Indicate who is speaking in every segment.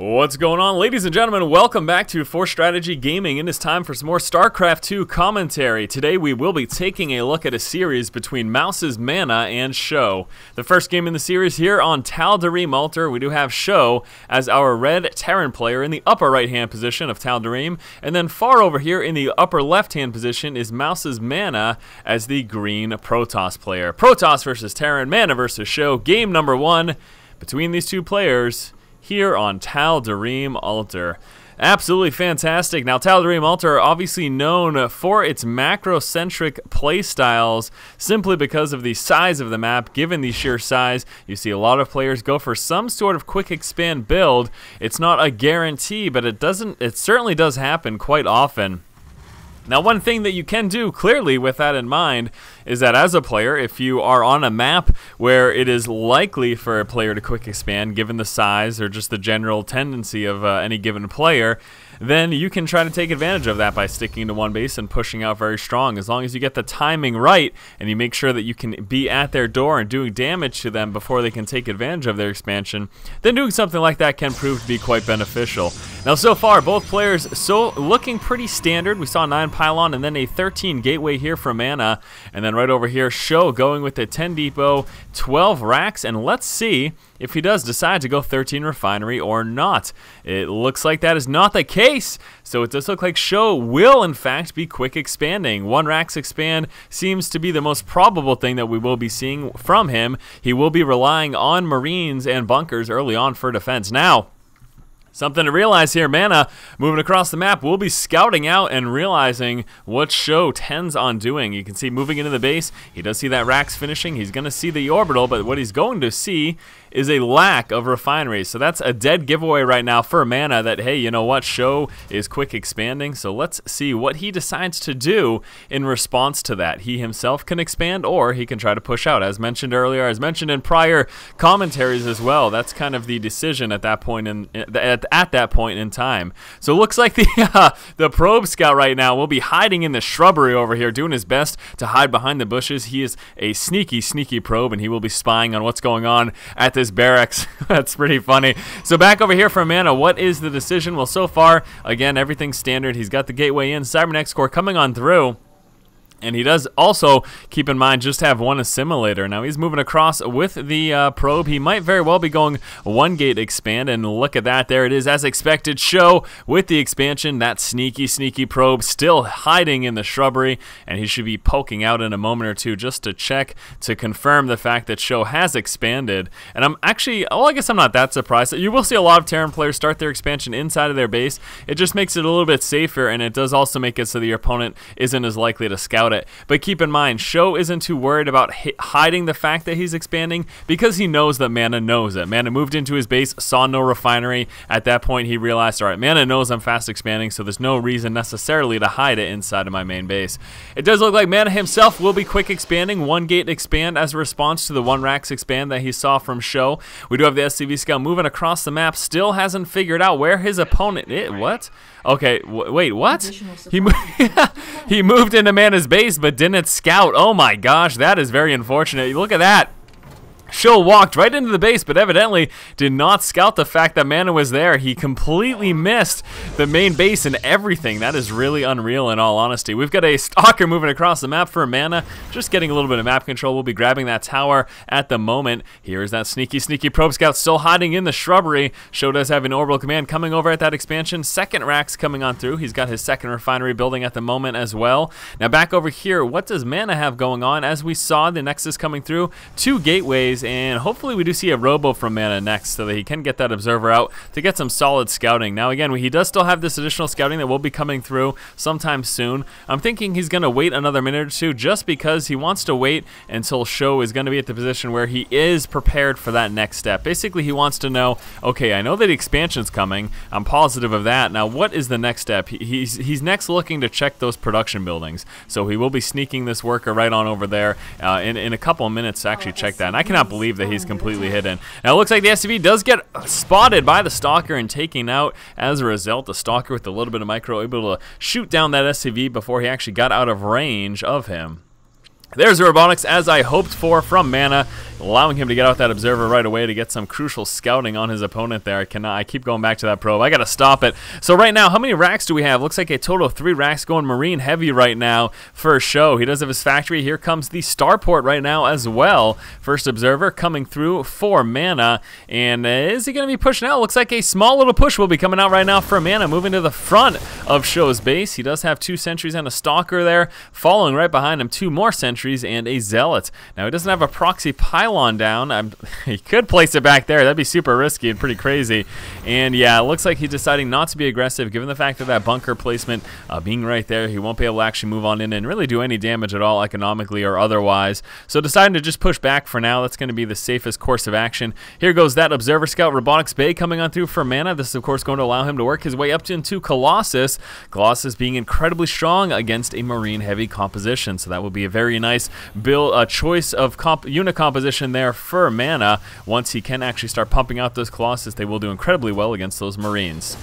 Speaker 1: What's going on, ladies and gentlemen? Welcome back to For Strategy Gaming. It is time for some more StarCraft 2 commentary. Today we will be taking a look at a series between Mouse's MaNa and SjoW. The first game in the series here on Tal'Darim Altar, we do have SjoW as our red Terran player in the upper right-hand position of Tal'Darim, and then far over here in the upper left-hand position is Mouse's MaNa as the green Protoss player. Protoss versus Terran, MaNa versus SjoW. Game number one between these two players here on Tal'Darim Altar. Absolutely fantastic. Now, Tal'Darim Altar are obviously known for its macro-centric playstyles simply because of the size of the map. Given the sheer size, you see a lot of players go for some sort of quick expand build. It's not a guarantee, but it certainly does happen quite often. Now, one thing that you can do clearly with that in mind is that as a player, if you are on a map where it is likely for a player to quick expand given the size or just the general tendency of any given player, then you can try to take advantage of that by sticking to one base and pushing out very strong. As long as you get the timing right and you make sure that you can be at their door and doing damage to them before they can take advantage of their expansion, then doing something like that can prove to be quite beneficial. Now, so far, both players looking pretty standard. We saw 9 pylon and then a 13 gateway here for MaNa, and then right over here, SjoW going with a 10 depot, 12 racks, and let's see if he does decide to go 13 refinery or not. It looks like that is not the case, so it does look like SjoW will in fact be quick expanding. 1 racks expand seems to be the most probable thing that we will be seeing from him. He will be relying on Marines and bunkers early on for defense. Now, something to realize here, MaNa moving across the map will be scouting out and realizing what SjoW tends on doing. You can see moving into the base, he does see that racks finishing, he's going to see the orbital, but what he's going to see is a lack of refineries. So that's a dead giveaway right now for MaNa that, hey, you know what, SjoW is quick expanding, so let's see what he decides to do in response to that. He himself can expand or he can try to push out, as mentioned earlier, as mentioned in prior commentaries as well. That's kind of the decision at that point at that point in time. So it looks like the probe scout right now will be hiding in the shrubbery over here, doing his best to hide behind the bushes. He is a sneaky probe, and he will be spying on what's going on at this barracks. That's pretty funny. So back over here for MaNa, what is the decision? Well, so far, again, everything's standard. He's got the gateway in, Cybernetics core coming on through. And he does also, keep in mind, just have 1 assimilator. Now he's moving across with the probe. He might very well be going 1 gate expand, and look at that. There it is, as expected. SjoW with the expansion. That sneaky probe still hiding in the shrubbery, and he should be poking out in a moment or two just to check, to confirm the fact that SjoW has expanded. And I'm actually, I guess I'm not that surprised. You will see a lot of Terran players start their expansion inside of their base. It just makes it a little bit safer, and it does also make it so that your opponent isn't as likely to scout it. But keep in mind, SjoW isn't too worried about hiding the fact that he's expanding because he knows that MaNa knows it. MaNa moved into his base, saw no refinery. At that point, he realized, all right, MaNa knows I'm fast expanding, so there's no reason necessarily to hide it inside of my main base. It does look like MaNa himself will be quick expanding, 1 gate expand as a response to the 1 racks expand that he saw from SjoW. We do have the SCV scout moving across the map, still hasn't figured out where his opponent is. What? Okay, wait, what? He moved into MaNa's base but didn't scout. Oh my gosh, that is very unfortunate. Look at that. SjoW walked right into the base, but evidently did not scout the fact that MaNa was there. He completely missed the main base and everything. That is really unreal in all honesty. We've got a stalker moving across the map for MaNa, just getting a little bit of map control. We'll be grabbing that tower at the moment. Here is that sneaky probe scout still hiding in the shrubbery. SjoW does have an orbital command coming over at that expansion. 2nd racks coming on through. He's got his 2nd refinery building at the moment as well. Now back over here, what does MaNa have going on? As we saw, the Nexus coming through, 2 gateways, and hopefully we do see a robo from MaNa next so that he can get that observer out to get some solid scouting. Now again, he does still have this additional scouting that will be coming through sometime soon. I'm thinking he's going to wait another minute or two just because he wants to wait until SjoW is going to be at the position where he is prepared for that next step. Basically, he wants to know, okay, I know that the expansion's coming. I'm positive of that. Now, what is the next step? He's next looking to check those production buildings. So he will be sneaking this worker right on over there in a couple of minutes to actually check that. And I cannot believe that he's completely hidden. Now it looks like the SCV does get spotted by the Stalker and taken out. As a result, the Stalker with a little bit of micro able to shoot down that SCV before he actually got out of range of him. There's the robotics as I hoped for from MaNa. allowing him to get out that observer right away to get some crucial scouting on his opponent there. I keep going back to that probe. I gotta stop it. So right now, how many racks do we have? Looks like a total of 3 racks going Marine heavy right now for SjoW. He does have his factory. Here comes the starport right now as well. First observer coming through for MaNa, and is he gonna be pushing out? Looks like a small little push will be coming out right now for MaNa, moving to the front of SjoW's base. He does have 2 sentries and a stalker there, following right behind him 2 more sentries and a zealot. Now he doesn't have a proxy pylon down. He could place it back there. That'd be super risky and pretty crazy. And yeah, it looks like he's deciding not to be aggressive, given the fact that bunker placement being right there. He won't be able to actually move on in and really do any damage at all, economically or otherwise. So deciding to just push back for now. That's going to be the safest course of action. Here goes that observer scout robotics bay coming on through for MaNa. This is of course going to allow him to work his way up into Colossus. Colossus being incredibly strong against a marine heavy composition. So that will be a very nice build, choice of unit composition there for MaNa. Once he can actually start pumping out those Colossus, they will do incredibly well against those Marines.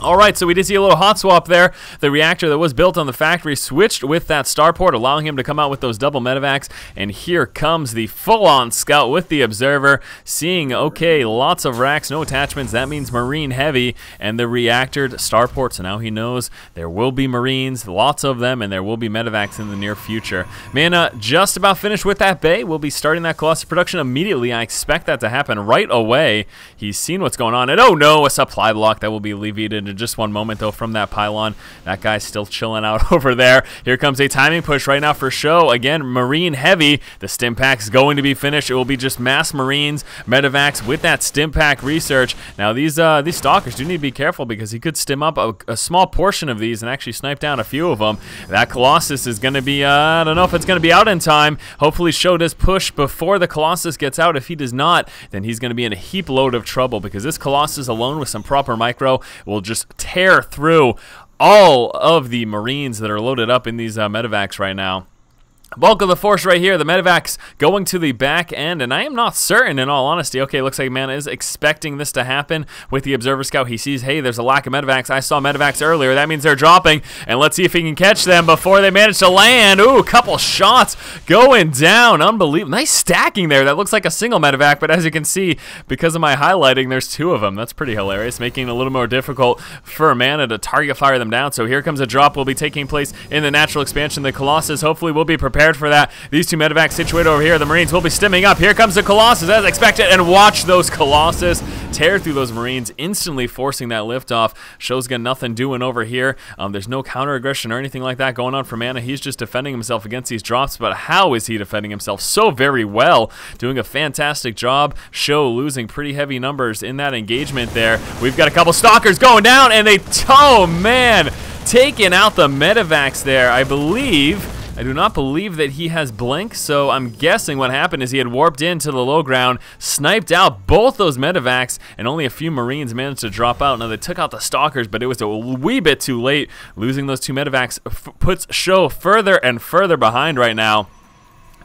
Speaker 1: Alright, so we did see a little hot swap there. The reactor that was built on the factory switched with that starport, allowing him to come out with those double medevacs. And here comes the full-on scout with the observer, seeing, okay, lots of racks, no attachments. That means Marine heavy, and the reactor starport. So now he knows there will be Marines, lots of them, and there will be medevacs in the near future. MaNa just about finished with that bay. We'll be starting that Colossus production immediately. I expect that to happen right away. He's seen what's going on, and oh no, a supply block that will be alleviated in just one moment though from that pylon. That guy's still chilling out over there. Here comes a timing push right now for SjoW. Again, Marine heavy. The stim pack's going to be finished. It will be just mass Marines, medevacs with that stim pack research. Now these stalkers do need to be careful because he could stim up a small portion of these and actually snipe down a few of them. That Colossus is going to be, I don't know if it's going to be out in time. Hopefully SjoW does push before the Colossus gets out. If he does not, then he's going to be in a heap load of trouble because this Colossus alone with some proper micro will just tear through all of the Marines that are loaded up in these medevacs right now. Bulk of the force right here, the medevacs going to the back end, and I am not certain in all honesty. Okay, looks like MaNa is expecting this to happen with the observer scout. He sees, hey, there's a lack of medevacs. I saw medevacs earlier. That means they're dropping, and let's see if he can catch them before they manage to land. Ooh, a couple shots going down. Unbelievable. Nice stacking there. That looks like a single medevac, but as you can see, because of my highlighting, there's 2 of them. That's pretty hilarious, making it a little more difficult for MaNa to target fire them down. So here comes a drop will be taking place in the natural expansion. The Colossus hopefully will be prepared for that. These 2 medevacs situated over here. The Marines will be stimming up. Here comes the Colossus as expected, and watch those Colossus tear through those Marines, instantly forcing that liftoff. SjoW's got nothing doing over here. There's no counter aggression or anything like that going on for MaNa. He's just defending himself against these drops, but how is he defending himself so very well? Doing a fantastic job. SjoW losing pretty heavy numbers in that engagement there. We've got a couple stalkers going down, and they, oh man, taking out the medevacs there. I do not believe that he has blink, so I'm guessing what happened is he had warped into the low ground, sniped out both those medevacs, and only a few Marines managed to drop out. Now, they took out the stalkers, but it was a wee bit too late. Losing those 2 medevacs puts SjoW further and further behind right now.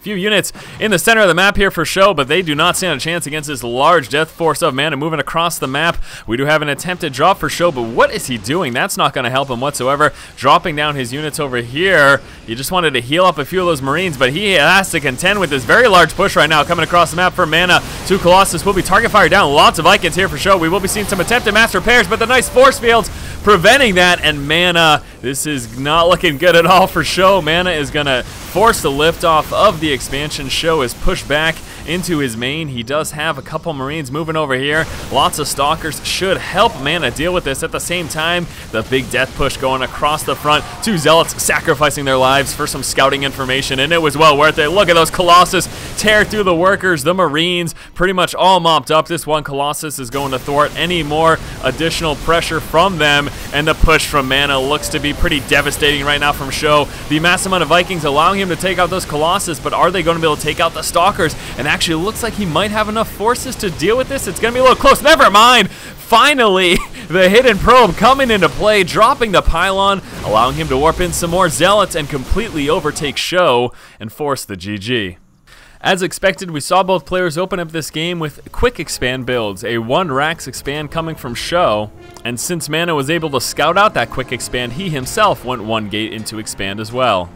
Speaker 1: Few units in the center of the map here for SjoW, but they do not stand a chance against this large death force of MaNa moving across the map. We do have an attempted drop for SjoW, but what is he doing? That's not going to help him whatsoever. Dropping down his units over here. He just wanted to heal up a few of those Marines, but he has to contend with this very large push right now coming across the map for MaNa. 2 Colossus will be target fire down. Lots of Vikings here for SjoW. We will be seeing some attempted mass repairs, but the nice force fields preventing that, and MaNa, this is not looking good at all for SjoW. MaNa is going to force the liftoff of the expansion. SjoW is pushed back into his main. He does have a couple Marines moving over here. Lots of stalkers should help MaNa deal with this. At the same time, the big death push going across the front. 2 zealots sacrificing their lives for some scouting information, and it was well worth it. Look at those Colossus tear through the workers. The Marines pretty much all mopped up. This one Colossus is going to thwart any more additional pressure from them, and the push from MaNa looks to be pretty devastating right now from SjoW. The mass amount of Vikings allowing him to take out those Colossus, but are they going to be able to take out the stalkers? And actually looks like he might have enough forces to deal with this. It's going to be a little close. Never mind. Finally, the hidden probe coming into play, dropping the pylon, allowing him to warp in some more zealots and completely overtake SjoW and force the GG. As expected, we saw both players open up this game with quick expand builds, a 1 Rax expand coming from SjoW, and since MaNa was able to scout out that quick expand, he himself went 1 gate into expand as well.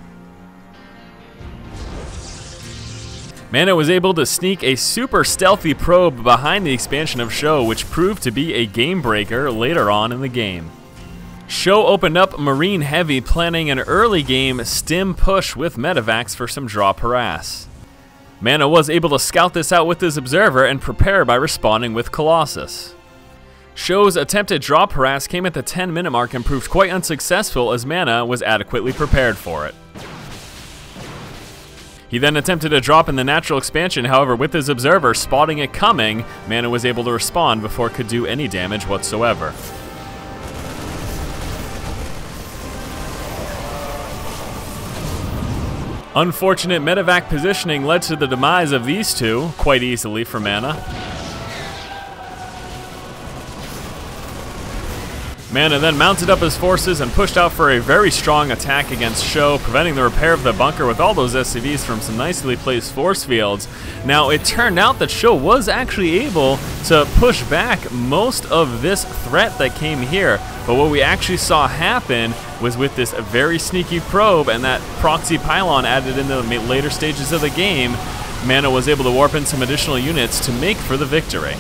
Speaker 1: MaNa was able to sneak a super stealthy probe behind the expansion of SjoW, which proved to be a game breaker later on in the game. SjoW opened up Marine Heavy, planning an early game stim push with Medivacs for some drop harass. MaNa was able to scout this out with his observer and prepare by responding with Colossus. SjoW's attempted drop harass came at the 10-minute mark and proved quite unsuccessful as MaNa was adequately prepared for it. He then attempted a drop in the natural expansion, however with his observer spotting it coming, MaNa was able to respond before it could do any damage whatsoever. Unfortunate medevac positioning led to the demise of these two quite easily for MaNa. MaNa then mounted up his forces and pushed out for a very strong attack against SjoW, preventing the repair of the bunker with all those SCVs from some nicely placed force fields. Now, it turned out that SjoW was actually able to push back most of this threat that came here, but what we actually saw happen was with this very sneaky probe and that proxy pylon added in the later stages of the game, MaNa was able to warp in some additional units to make for the victory.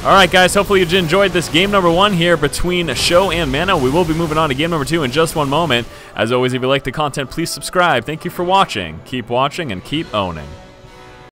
Speaker 1: Alright guys, hopefully you enjoyed this game number 1 here between SjoW and MaNa. We will be moving on to game number 2 in just one moment. As always, if you like the content, please subscribe. Thank you for watching. Keep watching and keep owning.